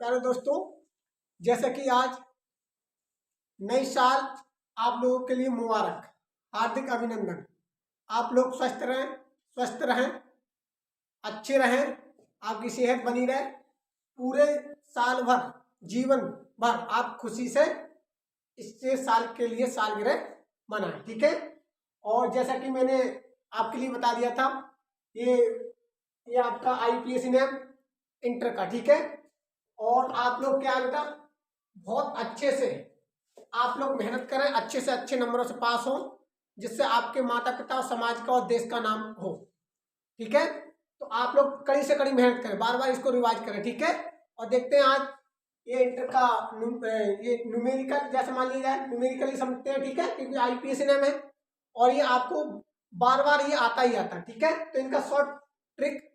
प्यारे दोस्तों, जैसे कि आज नई साल आप लोगों के लिए मुबारक, हार्दिक अभिनंदन। आप लोग स्वस्थ रहें, अच्छे रहें, आपकी सेहत बनी रहे, पूरे साल भर, जीवन भर आप खुशी से इससे साल के लिए सालगिरह मनाएं, ठीक है। और जैसा कि मैंने आपके लिए बता दिया था, ये आपका आईपीएस एग्जाम इंटर का, ठीक है। और आप लोग क्या बेटा, बहुत अच्छे से आप लोग मेहनत करें, अच्छे से अच्छे नंबरों से पास हो, जिससे आपके माता पिता और समाज का और देश का नाम हो, ठीक है। तो आप लोग कड़ी से कड़ी मेहनत करें, बार बार इसको रिवाइज करें, ठीक है। और देखते हैं आज ये इंटर का ये न्यूमेरिकल, जैसे मान लिया जाए न्यूमेरिकली समझते हैं, ठीक है, क्योंकि आईपीएस एग्जाम है और ये आपको बार बार ये आता ही आता है, ठीक है। तो इनका शॉर्ट ट्रिक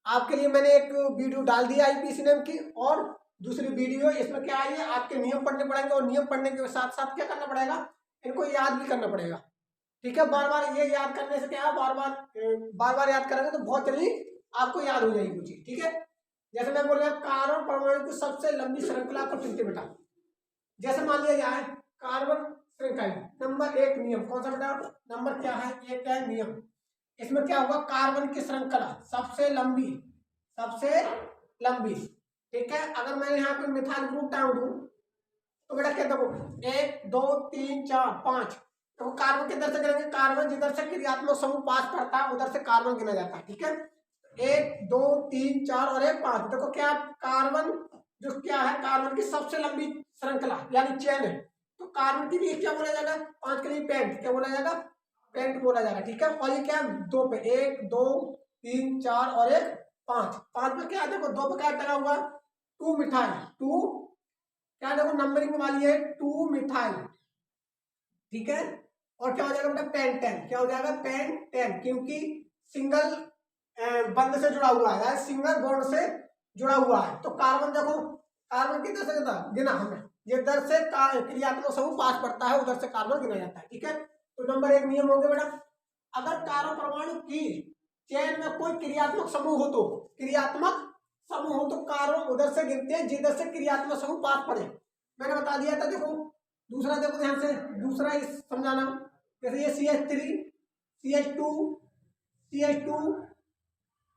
आपके लिए मैंने एक वीडियो डाल दिया आईपीएस एग्जाम की, और दूसरी वीडियो इसमें क्या है, आपके नियम पढ़ने पड़ेंगे, और नियम पढ़ने के साथ साथ क्या करना पड़ेगा, इनको याद भी करना पड़ेगा, ठीक है। बार बार ये याद करने से क्या है, बार बार याद करेंगे तो बहुत जल्दी आपको याद हो जाएगी कुछ चीज, ठीक है। जैसे मैं बोल रहा हूँ, कार्बन परमाणु की सबसे लंबी श्रृंखला को चुनते बेटा। जैसे मान लिया जाए कार्बन श्रृंखला, नंबर 1 नियम कौन सा बेटा, नंबर क्या है, एक है नियम। इसमें क्या होगा, कार्बन की श्रृंखला सबसे लंबी, ठीक है। अगर मैं यहाँ पे मिथाइल ग्रुप डाल दूं तो बेटा क्या देखो, 1 2 3 4 5, तो कार्बन किधर से गिनेंगे, कार्बन जिधर से क्रियात्मक समूह पास पड़ता है उधर से कार्बन गिना जाता है, ठीक है। 1 2 3 4 और 1 5, देखो क्या कार्बन जो क्या है, कार्बन की सबसे लंबी श्रृंखला यानी चेन है। तो कार्बन के लिए क्या बोला जाएगा, 5 के लिए पेंट, क्या बोला जाएगा, पेंट बोला जाएगा, ठीक है। और ये क्या है, 2 पे 1 2 3 4 और 1 5, 5 पे क्या है, देखो 2 पे क्या लगा हुआ, 2 मिथाइल, 2 क्या, देखो नंबरिंग वाली है, 2 मिथाइल, ठीक है। और क्या हो जाएगा बेटा, पेन 10, क्या हो जाएगा, पेन 10, क्योंकि सिंगल बंद से जुड़ा हुआ है, सिंगल बॉन्ड से जुड़ा हुआ है। तो कार्बन देखो, कार्बन किधर से गिना हमने, जिधर से क्रियात्मक समूह पास पड़ता है उधर से कार्बन गिना जाता है, ठीक है। तो नंबर 1 नियम हो गया बेटा, अगर कार्बन परमाणु की चेन में कोई क्रियात्मक समूह हो तो कार्बन उधर से गिनते हैं जिधर से क्रियात्मक समूह पास पड़े। मैंने बता दिया था, देखो दूसरा देखो ध्यान से, दूसरा इस समझाना, जैसे ये CH3 CH2 CH2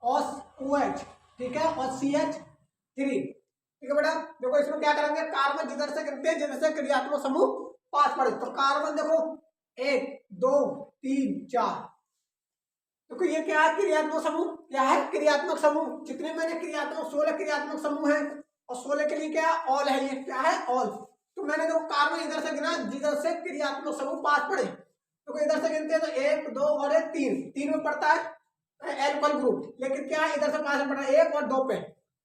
और OH, ठीक है, और CH3, ठीक है बेटा। देखो इसमें क्या करेंगे, कार्बन जिधर से गिनते हैं जिधर से क्रियात्मक समूह पास पड़े। तो कार्बन देखो 1 2 3 4, देखो ये क्या है, क्रियात्मक समूह, क्या है, क्रियात्मक समूह। जितने मैंने क्रियात्मक 16 क्रियात्मक समूह है, और 16 के लिए क्या है, ऑल है, ये क्या है, ऑल। तो मैंने देखो कार्बन इधर से गिना जिधर से क्रियात्मक समूह पास पड़े, तो इधर से गिनते हैं तो 1 2 और 1 3 में पड़ता है एल्कोहल ग्रुप, लेकिन क्या है इधर से पास पड़ा 1 और 2 पे।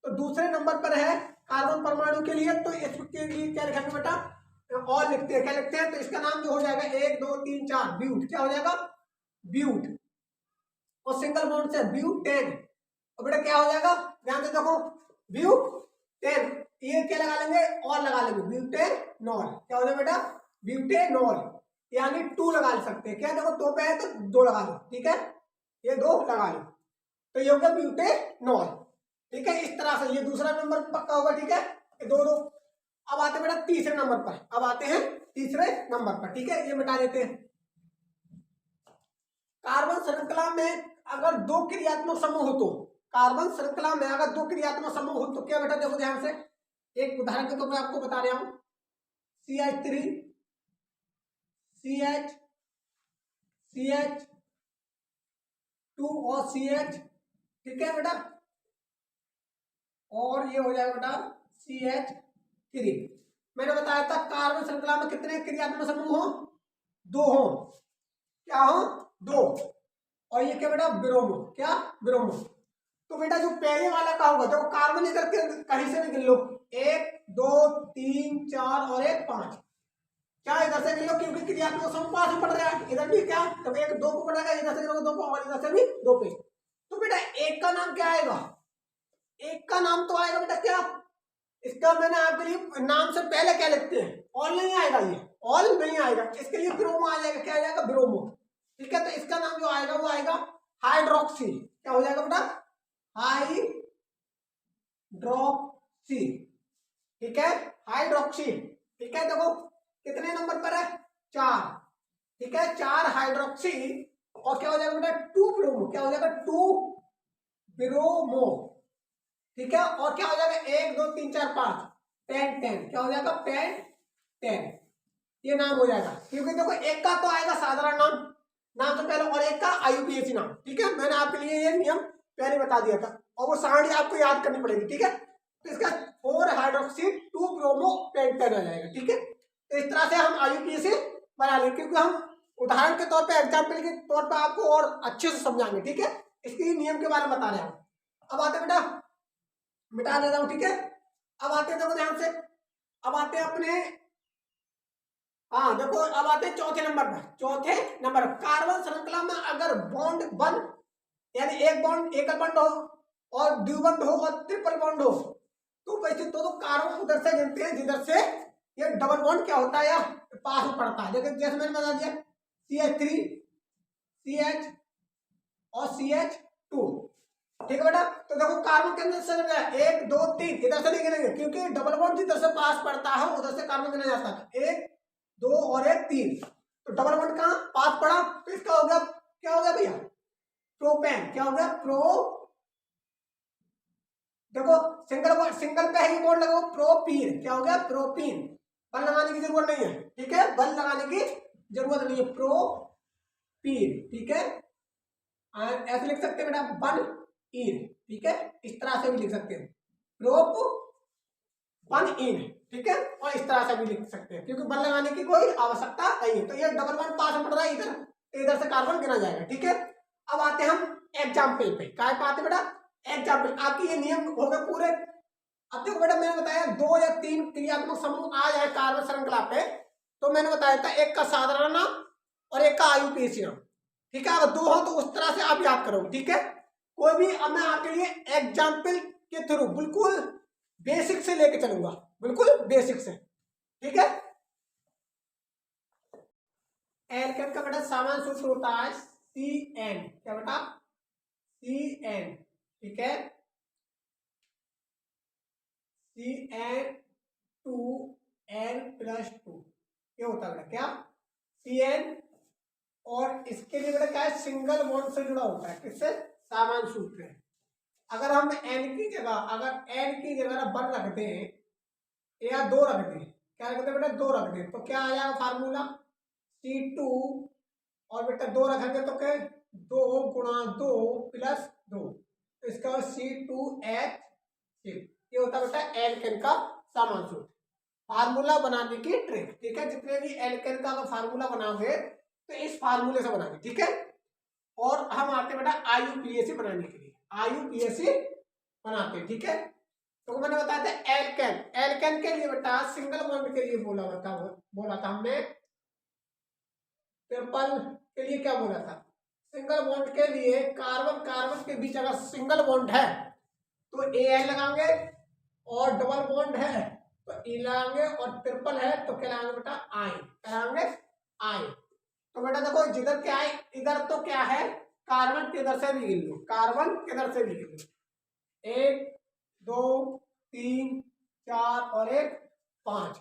तो दूसरे नंबर पर है कार्बन परमाणु के लिए, तो इसके लिए क्या लिखेंगे बेटा, ऑल लिखते हैं, क्या लिखते हैं, तो इसका नाम जो हो जाएगा 1 2 3 4 ब्यूट, क्या हो जाएगा, ब्यूट। और सिंगल बॉन्ड से ब्यूटेन, और बेटा क्या हो जाएगा, ध्यान से देखो, ब्यूटेन, ये क्या लगा लेंगे, और लगा लेंगे, ब्यूटेनॉल, क्या हो जाएगा बेटा, ब्यूटेनॉल, यानी 2 लगा सकते हैं, क्या देखो 2 पे है तो 2 लगा लो, ठीक है, ये 2 लगा लो, तो ये हो गया ब्यूटेनॉल, ठीक है। इस तरह से ये दूसरा नंबर पक्का होगा, ठीक है, ये 2 2। अब आते हैं बेटा तीसरे नंबर पर, ठीक है, ये मिटा देते हैं। कार्बन श्रृंखला में अगर 2 क्रियात्मक समूह हो तो, कार्बन श्रृंखला में अगर 2 क्रियात्मक समूह हो तो क्या बेटा, देखो ध्यान से, एक उदाहरण के तौर पर आपको बता रहा हूं, CH3 CH2 और CH, ठीक है बेटा, और ये हो जाएगा बेटा CH3। मैंने बताया था कार्बन श्रृंखला में कितने क्रियात्मक समूह हो, 2 हो, क्या हो, 2। और ये क्या बेटा, ब्रोमो, क्या, ब्रोमो। तो बेटा जो पहले वाला का होगा, देखो कार्बन इधर के कहीं से भी गिन लो, 1 2 3 4 और 1 5, क्या इधर से गिन लो, क्योंकि क्रियात्मक समूह पास में पड़ रहा है, इधर भी क्या, तो 1 2 को पड़ेगा, इधर से गिनोगे 2 को, और इधर से भी 2 पे। तो बेटा एक का नाम क्या आएगा, एक का नाम तो आएगा बेटा क्या, इसका मैंने आपके लिए नाम से पहले क्या लिखते हैं, ऑल नहीं आएगा, ये ऑल नहीं आएगा, इसके लिए ब्रोमो आ जाएगा, क्या आ जाएगा, ब्रोमो, ठीक है। तो इसका नाम जो आएगा वो आएगा हाइड्रोक्सी, क्या हो जाएगा बेटा, हाइड्रोक्सी, ठीक है, हाइड्रोक्सी, ठीक है, देखो कितने नंबर पर है, 4, ठीक है, 4 हाइड्रोक्सी, और क्या हो जाएगा बेटा, 2 ब्रोमो, क्या हो जाएगा, 2 ब्रोमो, ठीक है, और क्या हो जाएगा, 1 2 3 4 5 10 10, क्या हो जाएगा, पेन 10, ये नाम हो जाएगा, क्योंकि देखो एक का तो आएगा साधारण नाम, नाम तो पहले, और एक का आईयूपीएसी नाम, ठीक है, मैंने आपके लिए ये नियम पहले बता दिया था, और वो सारणी आपको याद करनी पड़ेगी, ठीक है, तो इसका 4 हाइड्रोक्सी 2 ब्रोमो पेंटेन आ जाएगा, ठीक है, तो इस तरह से हम आईयूपीएसी बना लेंगे, क्योंकि हम उदाहरण के तौर पे, एग्जाम्पल के तौर पे आपको और अच्छे से समझाएंगे, ठीक है, इसके नियम के बारे में बता रहे हैं। अब आते बेटा, मिटा देता हूं, ठीक है, अब आते देखो ध्यान से, अब आते अपने, हाँ देखो अब आते हैं चौथे नंबर पर, चौथे नंबर कार्बन श्रृंखला में अगर बॉन्ड बन, यानी एक बॉन्ड एकल बॉन्ड हो और द्विबंध हो और ट्रिपल बॉन्ड हो, तो वैसे तो कार्बन उधर से गिनते हैं जिधर से ये डबल बॉन्ड क्या होता है या पास में पड़ता है, लेकिन जैसे मैंने बता दिया CH3 CH और CH2, ठीक है बेटा, तो देखो कार्बन के अंदर से 1 2 3 इधर से नहीं गिनेंगे, क्योंकि डबल बॉन्ड जिधर से पास पड़ता है उधर से कार्बन गिना जाता है, 1 2 और 1 3, तो डबल बॉन्ड कहाँ पास पड़ा, तो इसका हो गया, क्या हो गया भैया, प्रोपेन, क्या हो गया, देखो सिंगल पे ही बॉन्ड लगाओ, प्रोपीन, क्या हो गया, प्रोपीन, बल लगाने की जरूरत नहीं है, ठीक है, बल लगाने की जरूरत नहीं है, प्रोपीन, ठीक है, ऐसे लिख सकते हैं बेटा, बल इन, ठीक है, इस तरह से भी लिख सकते हैं, प्रोप वन इन, ठीक है, और इस तरह से भी लिख सकते हैं, क्योंकि बल लगाने की कोई आवश्यकता नहीं है, तो ये डबल बॉन्ड पास में पड़ रहा है इधर से कार्बन गिना जाएगा, ठीक है। अब आते हैं हम एग्जाम्पल पे, क्या पाते बेटा, एग्जाम्पल, आपकी ये नियम हो गए पूरे। अब देखो बेटा, मैंने बताया 2 या 3 क्रियात्मक समूह आ जाए कार्बन श्रृंखला पे, तो मैंने बताया था एक का साधारण नाम और एक का आईयूपीएसी नाम, ठीक है, अगर 2 हो तो उस तरह से आप याद करो, ठीक है, कोई भी। अब मैं आपके लिए एग्जाम्पल के थ्रू बिल्कुल बेसिक से लेके चलूंगा, बिल्कुल बेसिक से, ठीक है। एल्केन का बेटा सामान्य सूत्र होता है CN, क्या बेटा, CN, ठीक है, CN2N+2, ये होता है बेटा क्या, CN, और इसके लिए बेटा क्या है, सिंगल बॉन्ड से जुड़ा होता है, किससे, सामान्य सूत्र है। अगर हम N की जगह, अगर N की जगह 1 रख दें या 2 रख दें, क्या रख दें बेटा, 2 रख दें, तो क्या आ जाएगा फार्मूला, C2, और बेटा 2 रखेंगे तो क्या, 2 × 2 + 2, तो इसका C2H6, ये होता है बेटा एल्केन का सामान्य सूत्र, फार्मूला बनाने की ट्रिक, ठीक है, जितने भी एल्केन का अगर फार्मूला बनाओगे तो इस फार्मूले से बनाएंगे, ठीक है। और हम आते बेटा आईयूपीएसी बनाने के लिए, आईयूपीएसी बनाते हैं, ठीक है। तो मैंने बताया था एल्केन, एल्केन के लिए बेटा सिंगल बॉन्ड के लिए बोला था हमने, ट्रिपल के लिए क्या बोला था, सिंगल बॉन्ड के लिए कार्बन कार्बन के बीच अगर सिंगल बॉन्ड है तो Al लगाएंगे, और डबल बॉन्ड है तो E लगाएंगे, और ट्रिपल है तो क्या लगाएंगे बेटा, आयन, क्या लगाएंगे, आयन। तो बेटा देखो जिधर क्या है, इधर तो क्या है, कार्बन किधर से भी गिन लो, कार्बन किधर से भी गिन लो, 1 2 3 4 और 1 5,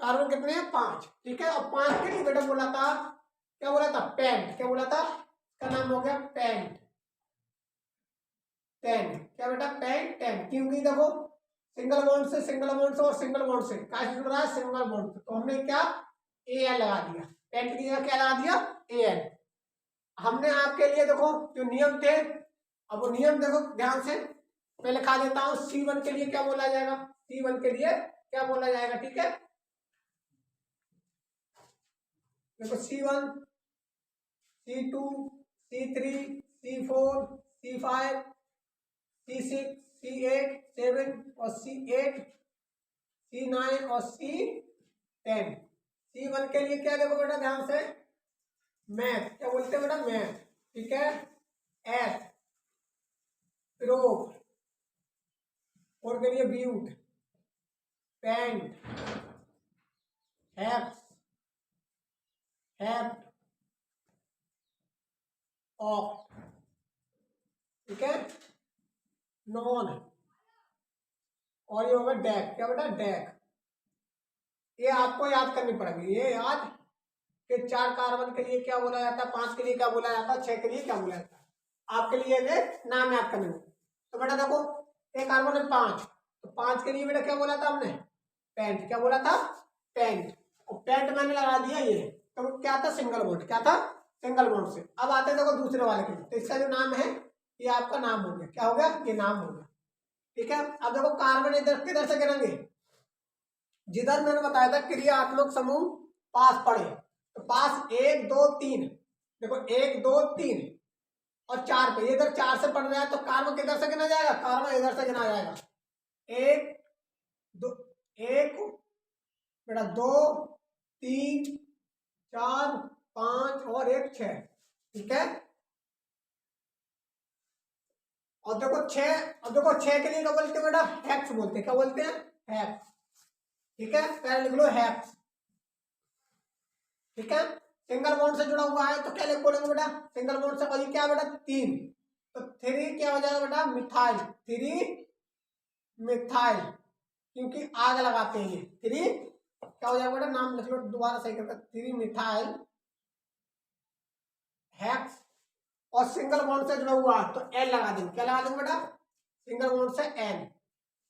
कार्बन कितने हैं, 5, ठीक है। और 5 के लिए बेटा बोला था, क्या बोला था, पेंट, क्या बोला था, इसका नाम हो गया पेंट 10, क्या बेटा, पेंट 10, क्योंकि देखो सिंगल बॉन्ड से सिंगल बॉन्ड से और सिंगल बॉन्ड से क्या जुड़ रहा है, सिंगल बॉन्ड से, तो हमने क्या Al लगा दिया, पेंट की जगह क्या लगा दिया, Al। हमने आपके लिए देखो जो नियम थे, अब वो नियम देखो ध्यान से, मैं लिखा देता हूं, C1 के लिए क्या बोला जाएगा, C1 के लिए क्या बोला जाएगा, ठीक है, देखो C1 C2 C3 C4 C5 C6 C8 7 और C8 C9 और C10। C1 के लिए क्या देखो बेटा ध्यान से, मैथ, क्या बोलते हैं बेटा, मैथ, ठीक है, एथ, प्रोप, और के लिए but, pent, hex, hept, oct, ठीक है, नॉन, और ये होगा डैक, क्या बेटा, डैक, ये आपको याद करनी पड़ेगी, ये याद कि 4 कार्बन के लिए क्या बोला जाता है, 5 के लिए क्या बोला जाता है, 6 के लिए क्या बोला जाता है। आपके लिए ये नाम याद करने होंगे। तो बेटा देखो एक कार्बन है 5, तो 5 के लिए बेटा क्या बोला था हमने, पेंट। क्या बोला था, पेंट। और पेंट मैंने लगा दिया ये, तो क्या था, सिंगल बॉन्ड। क्या था, सिंगल बॉन्ड से। अब आते हैं देखो दूसरे वाले के लिए, तो इसका जो नाम है ये आपका नाम हो गया। क्या हो गया, ये नाम हो गया। ठीक है, अब देखो कार्बन इधर किधर से गिरेंगे, जिधर मैंने बताया था क्रियात्मक समूह पास पड़े। तो पास 1 2 3, देखो 1 2 3 और 4 पे, ये इधर 4 से पड़ रहा है, तो कार्बन किधर से गिना जाएगा, कार्बन इधर से गिना जाएगा। 1 2 1 बेटा 2 3 4 5 और 1 6। ठीक है, और देखो 6, अब देखो 6 के लिए क्या बोलते हैं बेटा, हेक्स बोलते हैं। क्या बोलते हैं, हेक्स। ठीक है, पहले लिख लो हेक्स। ठीक है, सिंगल बॉन्ड से जुड़ा हुआ है तो क्या लिख बोलेंगे बेटा, सिंगल बॉन्ड से, और ये क्या बेटा 3, तो 3 क्या हो जाएगा बेटा, मिथाइल। 3 मिथाइल, क्योंकि आग लगाते हैं ये। 3 क्या हो जाएगा बेटा, नाम लिख लो दोबारा सही करके, 3 मिथाइल हेक्स। और सिंगल बॉन्ड से जुड़ा हुआ है तो एल लगा देंगे। क्या लगा देंगे बेटा, सिंगल बॉन्ड से एन,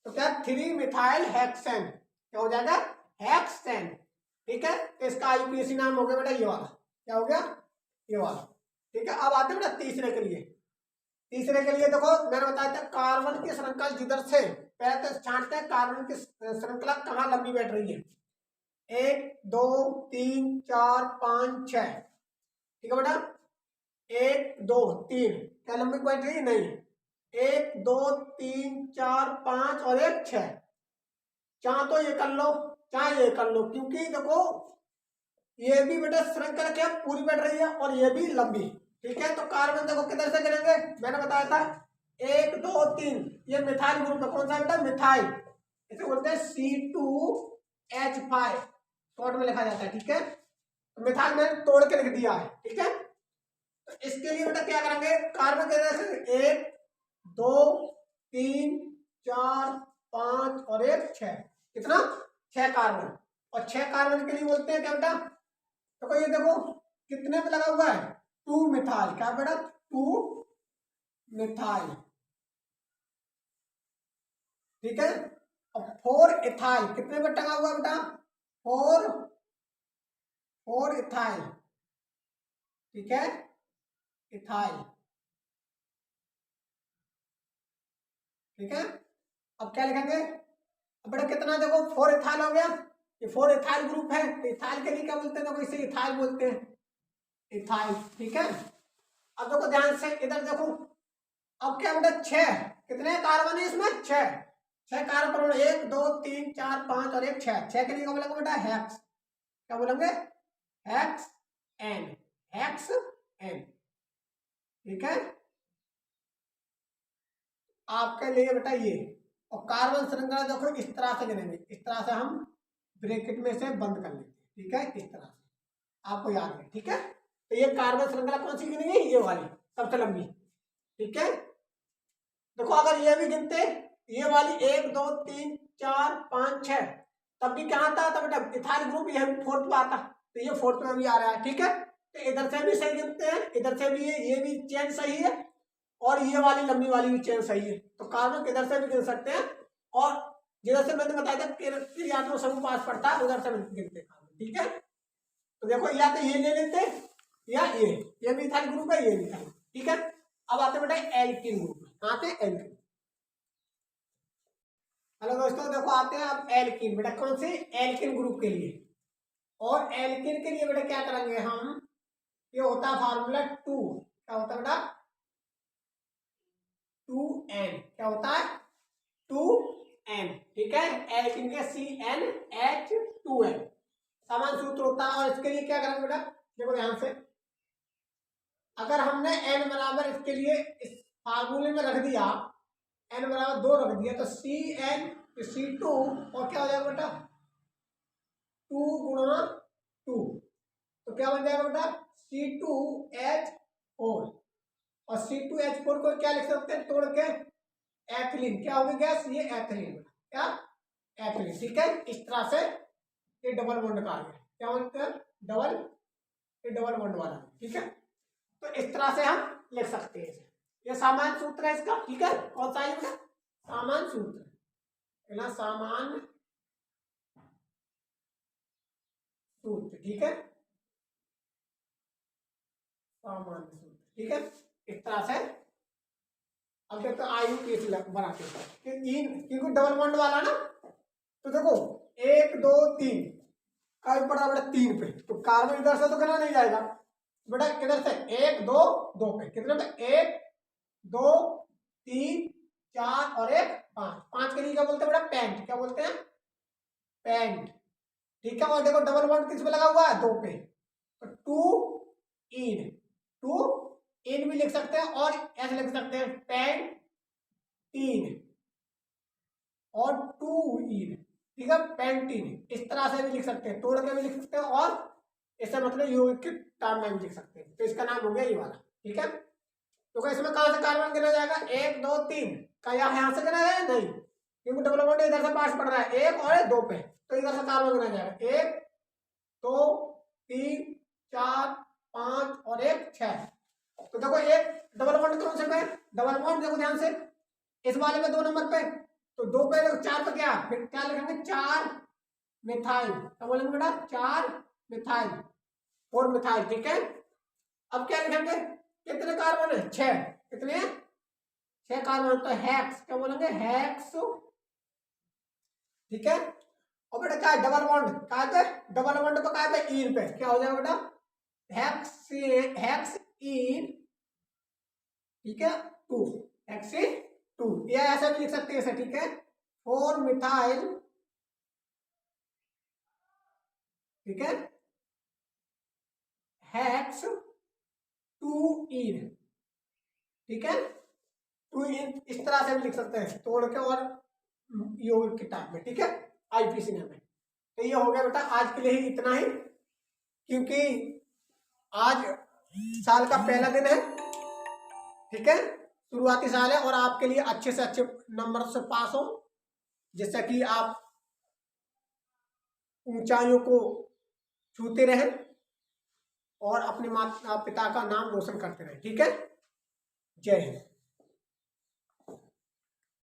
तो क्या 3 मिथाइल हेक्सेन। क्या हो जाएगा, हेक्सेन। ठीक है, तो इसका आईयूपीएसी नाम हो गया बेटा ये वाला। क्या हो गया, ये वाला। ठीक है, अब आते हैं बेटा तीसरे के लिए। तीसरे के लिए देखो मैंने बताया था कार्बन की श्रृंखला जिधर से, पहले तो छांटते हैं कार्बन की श्रृंखला कहाँ लंबी बैठ रही है। 1 2 3 4 5 6। ठीक है बेटा, 1 2 3 क्या लंबी बैठ रही है, नहीं। 1 2 3 4 5 और 1 6। चाहे तो ये कर लो, चाहे ये कर लो, क्योंकि देखो ये भी बेटा श्रृंखला क्या पूरी बैठ रही है और ये भी लंबी। ठीक है, तो कार्बन देखो किधर से गिरेंगे, मैंने बताया था 1 2 3, ये मिथाइल ग्रुप है। कौन सा बेटा, मिथाइल। इसे बोलते हैं C2H5, शॉर्ट में लिखा जाता है। ठीक है, तो मिथाइल मैंने तोड़ के लिख दिया है। ठीक है, तो इसके लिए बेटा क्या करेंगे, कार्बन किधर से, 1 2 3 4 5 और 1 6। कितना, 6 कार्बन। और 6 कार्बन के लिए बोलते हैं क्या बेटा, देखो ये देखो कितने पे लगा हुआ है, 2 मिथाइल। क्या बेटा, 2 मिथाइल। ठीक है, और 4 इथाइल कितने पे टंगा हुआ बेटा, 4 इथाइल। ठीक है, इथाइल। ठीक है, अब क्या लिखेंगे, अब बेटा कितना देखो 4 इथाइल हो गया, ये 4 इथाइल ग्रुप है, तो इथाइल के लिए क्या बोलते हैं, देखो इसे इथाइल बोलते हैं, इथाइल। ठीक है, अब देखो ध्यान से इधर देखो, अब क्या बेटा 6, कितने कार्बन है इसमें, 6 कार्बन, 1 2 3 4 5 और 1 6। 6 के लिए क्या बोलेंगे बेटा, हेक्स। क्या बोलेंगे, हेक्स एन, हेक्स एन। ठीक है, आपके लिए बेटा ये, और कार्बन श्रृंखला देखो इस तरह से गिनेंगे, इस तरह से हम ब्रैकेट में से बंद कर लेते हैं। ठीक है, इस तरह से आपको याद है। ठीक है, तो ये कार्बन श्रृंखला कौन सी गिनेंगे, ये वाली सबसे लंबी। ठीक है, देखो अगर ये भी गिनते, ये वाली 1 2 3 4 5 6, तब भी क्या आता था बेटा, इथाइल ग्रुप ये 4th पे आता, तो ये 4th में भी आ रहा है। ठीक है, तो इधर से भी सही गिनते हैं, इधर से भी ये भी चेन सही है, और ये वाली लंबी वाली भी चेन सही है, तो कार्बन किधर से भी गिन सकते हैं। और जिधर से मैंने बताया था क्रियात्मक समूह पास पड़ता है उधर से गिनते हैं। ठीक है, तो देखो या तो ये ले लेते या ये मिथाइल ग्रुप है, ये मिथाइल। ठीक है, अब आते बेटा एल्किन ग्रुप में, आते हैं एल्किन। हेलो दोस्तों, देखो आते हैं अब एल्किन, बेटा कौन से, एल्किन ग्रुप के लिए। और एल्किन के लिए बेटा क्या करेंगे हम, ये होता है फार्मूला 2। क्या होता है बेटा, 2n। क्या होता है, 2n। ठीक है, एल्किन के CnH2n समान सूत्र होता है। और इसके लिए क्या करेंगे बेटा, देखो ध्यान से, अगर हमने n बराबर इसके लिए इस फार्मूले में रख दिया, n बराबर 2 रख दिया, तो C2 और क्या हो जाएगा बेटा, 2 गुणा 2, तो क्या बन जाएगा बेटा, C2H4। और C2H4 को क्या लिख सकते हैं तोड़ के, एथिलीन। क्या होगी गैस, ये एथिलीन। क्या, एथिलीन। ठीक है, इस तरह से ये डबल बॉन्ड का आ गया, क्या बोलते हैं डबल, ये डबल बॉन्ड वाला, ठीक है। तो इस तरह से हम लिख सकते हैं इसे। ये सामान्य सूत्र है इसका, ठीक है। कौन सा है सामान्य सूत्र, ना सामान्य सूत्र, ठीक है, सामान्य सूत्र, ठीक है। इस तरह से अब देखते हैं आयु केस बनाते हैं कि क्योंकि डबल बॉन्ड वाला ना, तो देखो 1 2 3 का बराबर 3 पे, तो कार्बन इधर से तो करना नहीं जाएगा बेटा, किधर से 1 2 2 पे, कितने पे 1 2 3 4 और 1 5, 5 के लिए क्या बोलते हैं बेटा पेंट, क्या बोलते हैं पेंट, ठीक है। और देखो डबल बॉन्ड किस पे लगा हुआ है 2 पे, तो 2 इन, 2 इन भी लिख सकते हैं और ऐसे लिख सकते हैं पेंटीन और 2 इन, ठीक है पेंटीन, इस तरह से भी लिख सकते हैं, तोड़ के भी लिख सकते हैं और इससे मतलब यौगिक के टर्म में भी लिख सकते हैं। तो इसका नाम हो गया ये वाला, ठीक है। तो क्या इसमें कहां से कार्बन गिना जाएगा 1 2 3 का, यहां से गिना है नहीं, क्योंकि डबल बॉन्ड इधर से पास पड़ रहा है 1 और 2 पे, तो इधर से कार्बन गिना जाएगा 1 2 3 4 5 और 1 6। तो देखो एक डबल बॉन्ड कौन से पे, डबल बॉन्ड देखो ध्यान से इस वाले में 2 नंबर पे, तो 2 पे देखो 4 पे क्या, फिर क्या लिखेंगे 4 मिथाइल, क्या बोलेंगे बेटा 4 मिथाइल 4 मिथाइल, ठीक है। अब क्या लिखेंगे कितने कार्बन है 6, कितने 6 कार्बन, तो हेक्स, क्या बोलेंगे हेक्स, ठीक है। और बेटा क्या है डबल बॉन्ड, क्या है डबल बॉन्ड पे, क्या है इन पे, क्या हो जाएगा बेटा हेक्स, हेक्स इन, ठीक है 2, हेक्स इन 2, या ऐसा भी लिख सकते हैं इसे, ठीक है 4 मिथाइल, ठीक है हेक्स 2 इन, ठीक है 2 इन, इस तरह से भी लिख सकते हैं तोड़ के और यौगिक के टाइप में, ठीक है आईपीसी में। तो ये हो गया बेटा आज के लिए ही इतना ही, क्योंकि आज साल का पहला दिन है, ठीक है शुरुआती साल है, और आपके लिए अच्छे से अच्छे नंबर से पास हो, जिससे कि आप ऊंचाइयों को छूते रहें और अपने माता पिता का नाम रोशन करते रहें, ठीक है। जय हिंद।